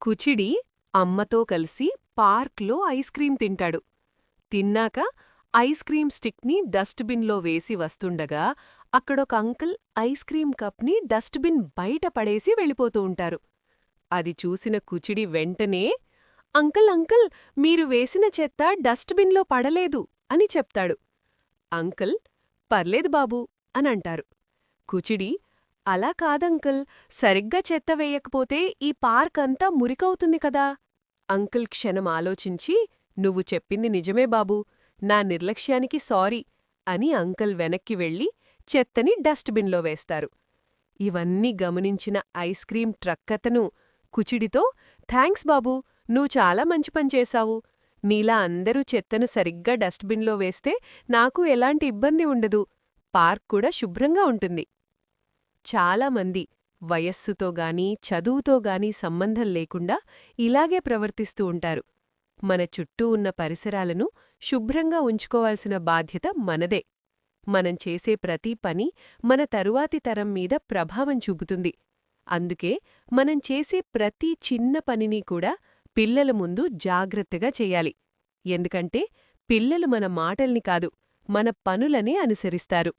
కుచిడి అమ్మతో కలిసి పార్క్లో ఐస్ క్రీం తింటాడు. తిన్నాక ఐస్ క్రీం స్టిక్ని డస్ట్బిన్లో వేసి వస్తుండగా అక్కడొక అంకుల్ ఐస్ క్రీం కప్ని డస్ట్బిన్ బయట పడేసి వెళ్ళిపోతూ ఉంటారు. అది చూసిన కుచిడి వెంటనే అంకుల్ అంకుల్, మీరు వేసిన చెత్త డస్ట్బిన్లో పడలేదు అని చెప్తాడు. అంకుల్ పర్లేదు బాబూ అనంటారు. కుచిడి అలా కాదంకుల్, సరిగ్గా చెత్త వేయకపోతే ఈ పార్క్ అంతా మురికవుతుంది కదా. అంకుల్ క్షణం ఆలోచించి నువ్వు చెప్పింది నిజమే బాబూ, నా నిర్లక్ష్యానికి సారీ అని అంకుల్ వెనక్కి వెళ్ళి చెత్తని డస్ట్బిన్లో వేస్తారు. ఇవన్నీ గమనించిన ఐస్ క్రీం ట్రక్కతను కుచిడితో థాంక్స్ బాబూ, నువ్వు చాలా మంచి పని చేశావు. నీలా అందరూ చెత్తను సరిగ్గా డస్ట్బిన్లో వేస్తే నాకు ఎలాంటి ఇబ్బంది ఉండదు, పార్క్ కూడా శుభ్రంగా ఉంటుంది. చాలామంది వయస్సుతో గానీ చదువుతో గానీ సంబంధం లేకుండా ఇలాగే ప్రవర్తిస్తూ ఉంటారు. మన చుట్టూ ఉన్న పరిసరాలను శుభ్రంగా ఉంచుకోవాల్సిన బాధ్యత మనదే. మనం చేసే ప్రతి పని మన తరువాతి తరం మీద ప్రభావం చూపుతుంది. అందుకే మనం చేసే ప్రతి చిన్న పనిని కూడా పిల్లల ముందు జాగ్రత్తగా చెయ్యాలి. ఎందుకంటే పిల్లలు మన మాటల్ని కాదు, మన పనులనే అనుసరిస్తారు.